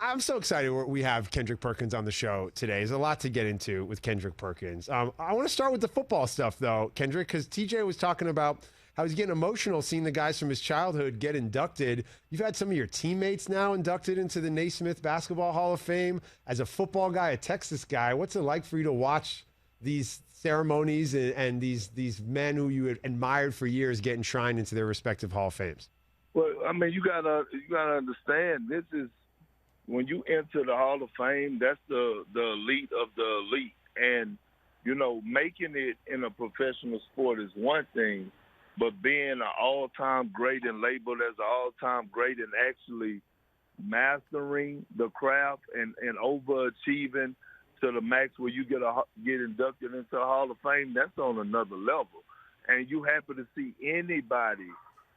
I'm so excited we have Kendrick Perkins on the show today. There's a lot to get into with Kendrick Perkins. I want to start with the football stuff, though, Kendrick, because TJ was talking about how he's getting emotional seeing the guys from his childhood get inducted. You've had some of your teammates now inducted into the Naismith Basketball Hall of Fame. As a football guy, a Texas guy, what's it like for you to watch these ceremonies and these men who you had admired for years get enshrined into their respective Hall of Fames? Well, I mean, you gotta understand, this is when you enter the Hall of Fame, that's the elite of the elite. And, you know, making it in a professional sport is one thing, but being an all-time great and labeled as an all-time great and actually mastering the craft and overachieving to the max where you get inducted into a Hall of Fame, that's on another level. And you happen to see anybody,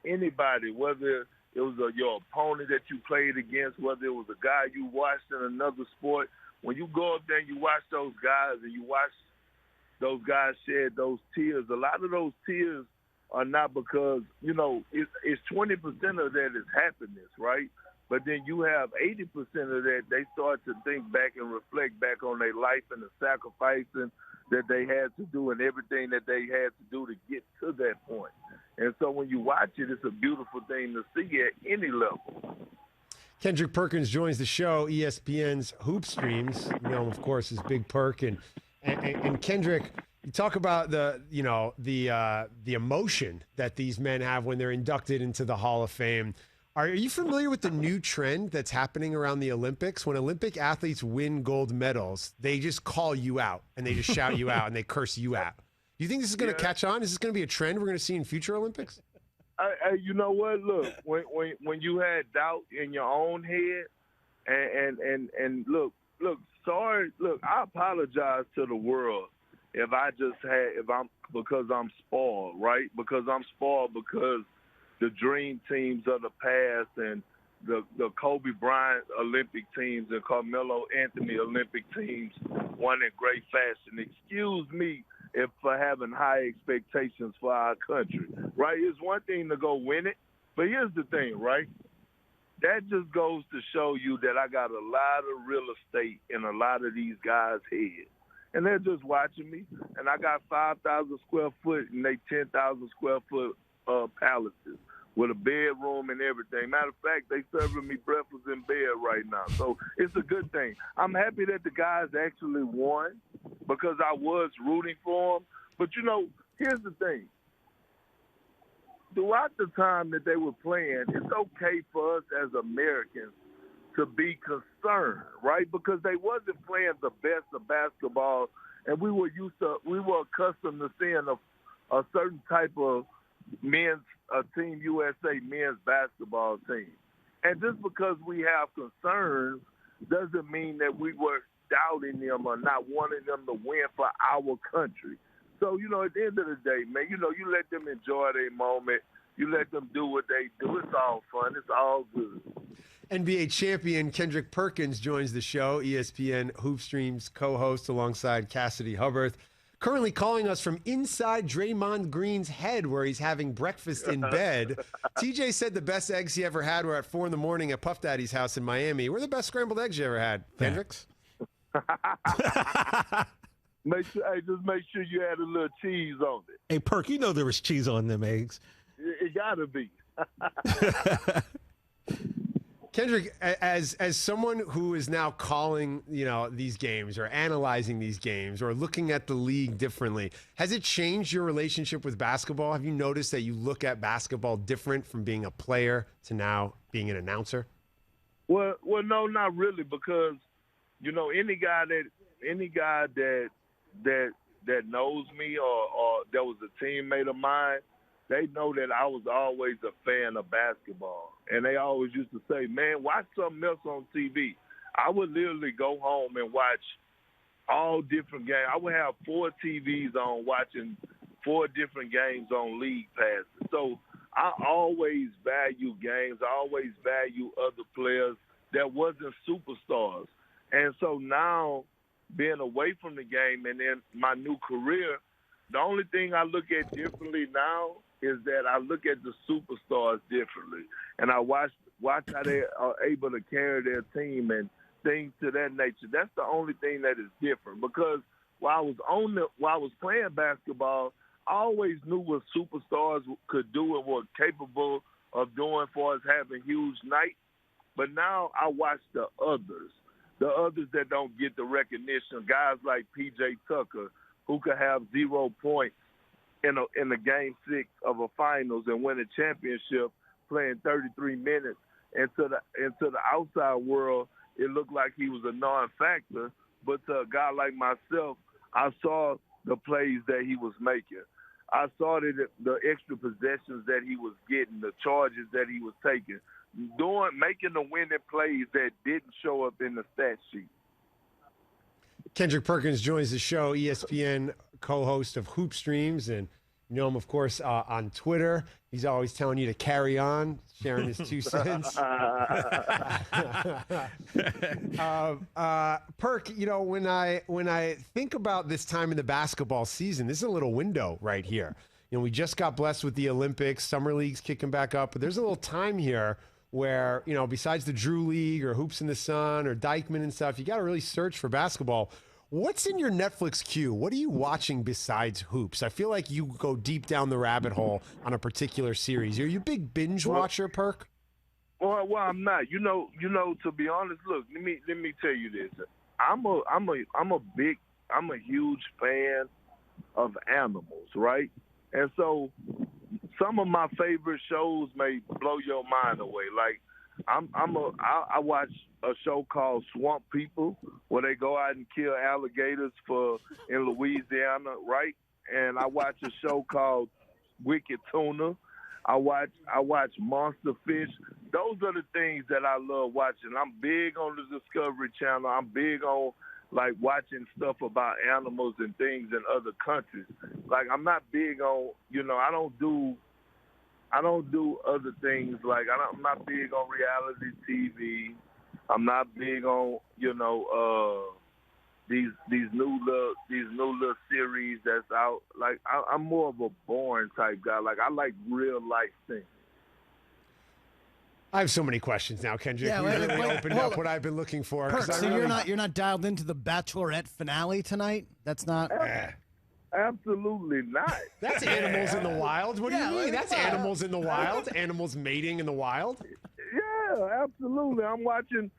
whether it was your opponent that you played against, whether it was a guy you watched in another sport, when you go up there and you watch those guys and you watch those guys shed those tears, a lot of those tears are not because, you know, it's 20% of that is happiness, right? But then you have 80% of that, they start to think back and reflect back on their life and the sacrificing that they had to do and everything that they had to do to get to that point. And so when you watch it, it's a beautiful thing to see at any level. Kendrick Perkins joins the show, ESPN's Hoop Streams. You know him, of course, is Big Perk. And Kendrick, you talk about the emotion that these men have when they're inducted into the Hall of Fame. Are you familiar with the new trend that's happening around the Olympics? When Olympic athletes win gold medals, they just call you out and they just shout you out and they curse you out. Do you think this is going to catch on? Is this going to be a trend we're going to see in future Olympics? You know what? Look, when you had doubt in your own head, and look, sorry, look, I apologize to the world because I'm spoiled, right? Because I'm spoiled because the dream teams of the past and the Kobe Bryant Olympic teams and Carmelo Anthony Olympic teams won in great fashion. Excuse me for having high expectations for our country, right? It's one thing to go win it, but here's the thing, right? That just goes to show you that I got a lot of real estate in a lot of these guys' heads. And they're just watching me, and I got 5,000 square foot and they 10,000 square foot palaces with a bedroom and everything. Matter of fact, they serving me breakfast in bed right now. So it's a good thing. I'm happy that the guys actually won because I was rooting for them. But, you know, here's the thing. Throughout the time that they were playing, it's okay for us as Americans to be concerned, right? Because they wasn't playing the best of basketball, and we were accustomed to seeing a certain type of Team USA men's basketball team. And just because we have concerns doesn't mean that we were doubting them or not wanting them to win for our country. So, you know, at the end of the day, man, you know, you let them enjoy their moment. You let them do what they do. It's all fun. It's all good. NBA champion Kendrick Perkins joins the show, ESPN Hoop Streams co-host alongside Cassidy Hubbard. Currently calling us from inside Draymond Green's head where he's having breakfast in bed. TJ said the best eggs he ever had were at 4 a.m. at Puff Daddy's house in Miami. We're the best scrambled eggs you ever had, Kendricks. Just make sure you add a little cheese on it. Hey, Perk, you know there was cheese on them eggs. It gotta be. Kendrick, as someone who is now calling, you know, these games or analyzing these games or looking at the league differently, has it changed your relationship with basketball? Have you noticed that you look at basketball different from being a player to now being an announcer? Well, no, not really, because you know any guy that knows me or that was a teammate of mine, they know that I was always a fan of basketball. And they always used to say, man, watch something else on TV. I would literally go home and watch all different games. I would have 4 TVs on watching 4 different games on League Passes. So I always value games. I always value other players that wasn't superstars. And so now being away from the game and in my new career, the only thing I look at differently now is that I look at the superstars differently. And I watch watch how they are able to carry their team and things to that nature. That's the only thing that is different, because while I was playing basketball, I always knew what superstars could do and were capable of doing for us having huge nights. But now I watch the others that don't get the recognition, guys like P.J. Tucker, who could have 0 points in the game 6 of a finals and win a championship playing 33 minutes. And to the outside world, it looked like he was a non-factor. But to a guy like myself, I saw the plays that he was making. I saw the extra possessions that he was getting, the charges that he was taking, making the winning plays that didn't show up in the stat sheet. Kendrick Perkins joins the show, ESPN co-host of Hoop Streams, and you know him, of course, on Twitter. He's always telling you to carry on, sharing his 2 cents. Perk, you know, when I think about this time in the basketball season, this is a little window right here. You know, we just got blessed with the Olympics, Summer League's kicking back up, but there's a little time here where, you know, besides the Drew League or Hoops in the Sun or Dykeman and stuff, you got to really search for basketball. What's in your Netflix queue? What are you watching besides hoops? I feel like you go deep down the rabbit hole on a particular series. Are you a big binge watcher, Perk? Well, I'm not. You know. To be honest, look. Let me tell you this. I'm a huge fan of animals, right? And so, some of my favorite shows may blow your mind away. Like, I watch a show called Swamp People, where they go out and kill alligators in Louisiana, right? And I watch a show called Wicked Tuna. I watch Monster Fish. Those are the things that I love watching. I'm big on the Discovery Channel. I'm big on like watching stuff about animals and things in other countries. Like, I'm not big on, you know, I don't do other things. Like, I'm not big on reality TV. I'm not big on, you know, these new little series that's out. Like, I'm more of a boring type guy. Like, I like real life things. I have so many questions now, Kendrick. Yeah, we really opened up what I've been looking for. Perk, so you're not dialed into the Bachelorette finale tonight? That's not. Absolutely not. That's animals in the wild. What do you mean? That's animals in the wild. Animals mating in the wild. Yeah, absolutely. I'm watching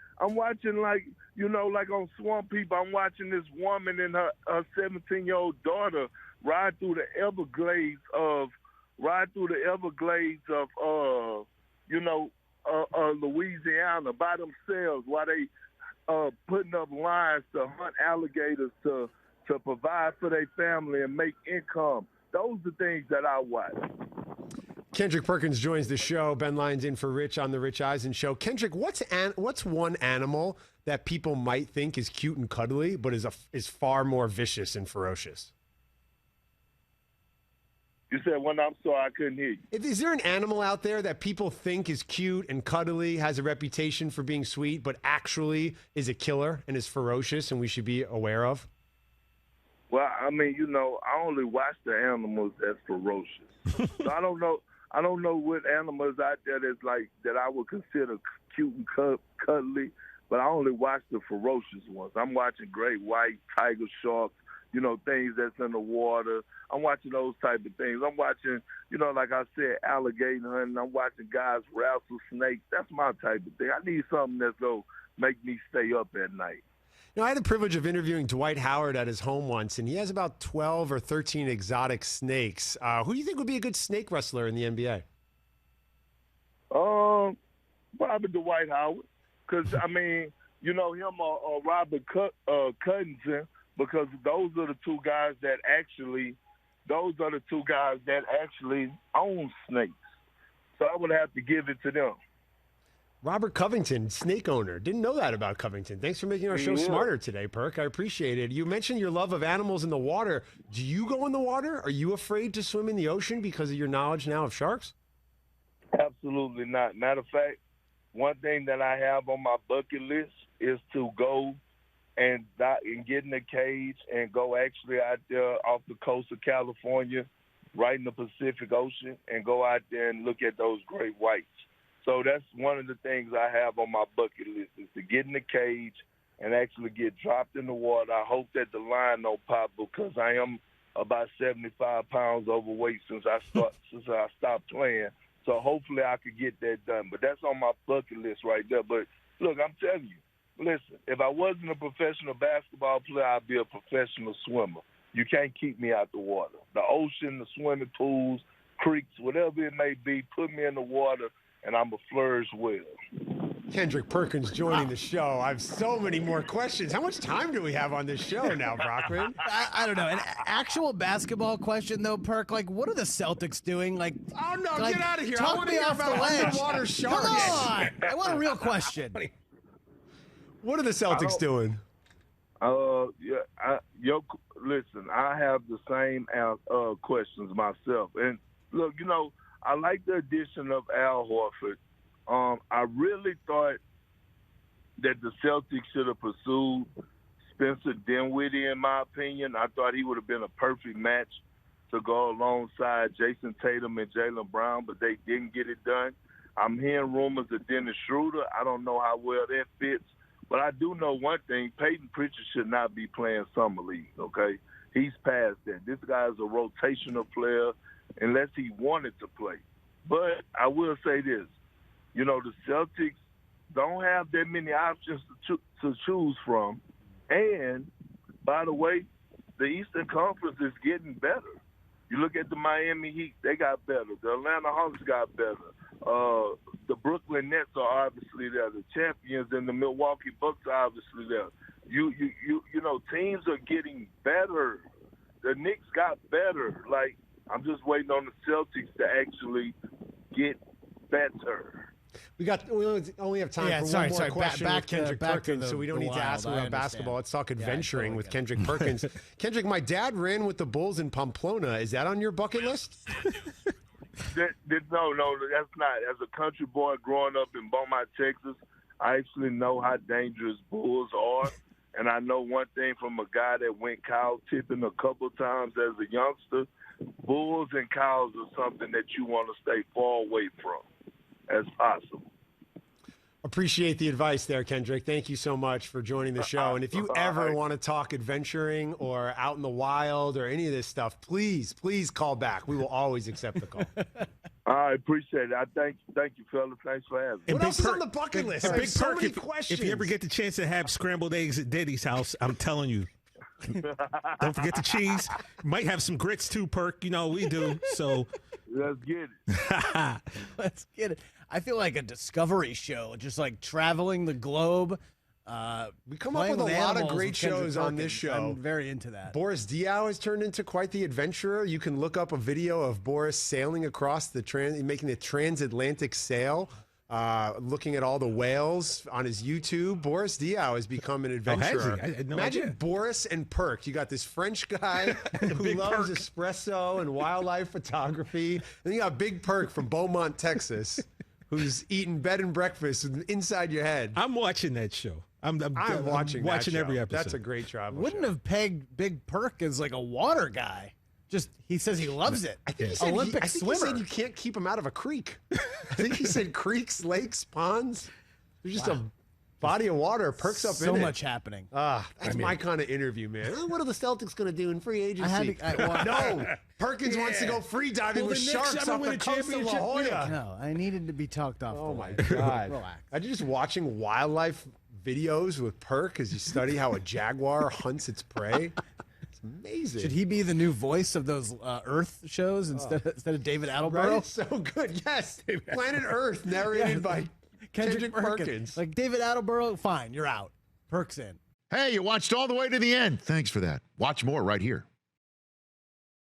like, you know, like on Swamp People, I'm watching this woman and her 17-year-old daughter ride through the Everglades of you know, Louisiana by themselves while they putting up lines to hunt alligators to provide for their family and make income. Those are the things that I watch. Kendrick Perkins joins the show. Ben Lyons in for Rich on the Rich Eisen Show. Kendrick, what's one animal that people might think is cute and cuddly, but is far more vicious and ferocious? You said one. I'm sorry, I couldn't hear you. Is there an animal out there that people think is cute and cuddly, has a reputation for being sweet, but actually is a killer and is ferocious and we should be aware of? Well, I mean, you know, I only watch the animals that's ferocious. So I don't know what animals out there that's like that I would consider cute and cuddly, but I only watch the ferocious ones. I'm watching great white, tiger sharks, you know, things that's in the water. I'm watching those type of things. I'm watching, you know, like I said, alligator hunting. I'm watching guys wrestle snakes. That's my type of thing. I need something that's going to make me stay up at night. You know, I had the privilege of interviewing Dwight Howard at his home once, and he has about 12 or 13 exotic snakes. Who do you think would be a good snake wrestler in the NBA? Probably Dwight Howard, because I mean, you know him or Robert Cuttington, because those are the two guys that actually own snakes. So I would have to give it to them. Robert Covington, snake owner. Didn't know that about Covington. Thanks for making our show smarter today, Perk. I appreciate it. You mentioned your love of animals in the water. Do you go in the water? Are you afraid to swim in the ocean because of your knowledge now of sharks? Absolutely not. Matter of fact, one thing that I have on my bucket list is to go and get in a cage and go actually out there off the coast of California, right in the Pacific Ocean, and go out there and look at those great whites. So that's one of the things I have on my bucket list is to get in the cage and actually get dropped in the water. I hope that the line don't pop because I am about 75 pounds overweight since I stopped playing. So hopefully I could get that done. But that's on my bucket list right there. But, look, I'm telling you, listen, if I wasn't a professional basketball player, I'd be a professional swimmer. You can't keep me out the water. The ocean, the swimming pools, creeks, whatever it may be, put me in the water, and I'm a flourish well. Kendrick Perkins joining the show. I have so many more questions. How much time do we have on this show now, Brockman? I don't know. An actual basketball question, though, Perk. Like, what are the Celtics doing? Like, oh, no, like, get out of here. I Talk want to me hear off the about ledge. underwater sharks. Come on. I want a real question. What are the Celtics doing? Listen, I have the same questions myself. And, look, you know, I like the addition of Al Horford. I really thought that the Celtics should have pursued Spencer Dinwiddie, in my opinion. I thought he would have been a perfect match to go alongside Jason Tatum and Jaylen Brown, but they didn't get it done. I'm hearing rumors of Dennis Schroeder. I don't know how well that fits, but I do know one thing. Peyton Pritchard should not be playing Summer League, okay? He's past that. This guy is a rotational player unless he wanted to play. But I will say this. You know, the Celtics don't have that many options to choose from. And, by the way, the Eastern Conference is getting better. You look at the Miami Heat, they got better. The Atlanta Hawks got better. The Brooklyn Nets are obviously there. The champions and the Milwaukee Bucks are obviously there. You know, teams are getting better. The Knicks got better. Like, I'm just waiting on the Celtics to actually get better. We only have time for one more question with Kendrick Perkins, so we don't need to ask him about basketball. Let's talk adventuring with Kendrick Perkins. Kendrick, my dad ran with the Bulls in Pamplona. Is that on your bucket list? No, that's not. As a country boy growing up in Beaumont, Texas, I actually know how dangerous Bulls are. And I know one thing from a guy that went cow tipping a couple times as a youngster. Bulls and cows are something that you want to stay far away from as possible. Appreciate the advice there, Kendrick. Thank you so much for joining the show. And if you ever want to talk adventuring or out in the wild or any of this stuff, please call back. We will always accept the call. I appreciate it. I thank you, fellas. Thanks for having me. What else is on the bucket list? And Big so Perk, many questions. if you ever get the chance to have scrambled eggs at Diddy's house, I'm telling you, don't forget the cheese. Might have some grits too, Perk. You know we do. So let's get it. Let's get it. I feel like a Discovery show, just like traveling the globe. We come up with a lot of great shows on this show. I'm very into that. Boris Diaw has turned into quite the adventurer. You can look up a video of Boris sailing across making the transatlantic sail, looking at all the whales on his YouTube. Boris Diaw has become an adventurer. I had no Imagine idea. Boris and Perk. You got this French guy who loves espresso and wildlife photography. And then you got Big Perk from Beaumont, Texas, who's eating bed and breakfast inside your head. I'm watching that show. I'm watching every episode. That's a great travel Wouldn't show. have pegged Big Perk as like a water guy. Just he says he loves it. I think he said Olympic he swimmer. said you can't keep him out of a creek. I think he said creeks, lakes, ponds. There's just a body of water. Perks up in it. So much happening. That's my kind of interview, man. What are the Celtics going to do in free agency? No, Perkins wants to go free diving with sharks off the coast of La Jolla. No, I needed to be talked off. Oh my God! Relax. I'm just watching wildlife videos with Perk as you study how a jaguar hunts its prey. It's amazing. Should he be the new voice of those Earth shows instead of David Attenborough? Right? So good. Yes, Planet Earth, narrated by Kendrick Perkins. Like David Attenborough, fine, you're out. Perk's in. Hey, you watched all the way to the end. Thanks for that. Watch more right here.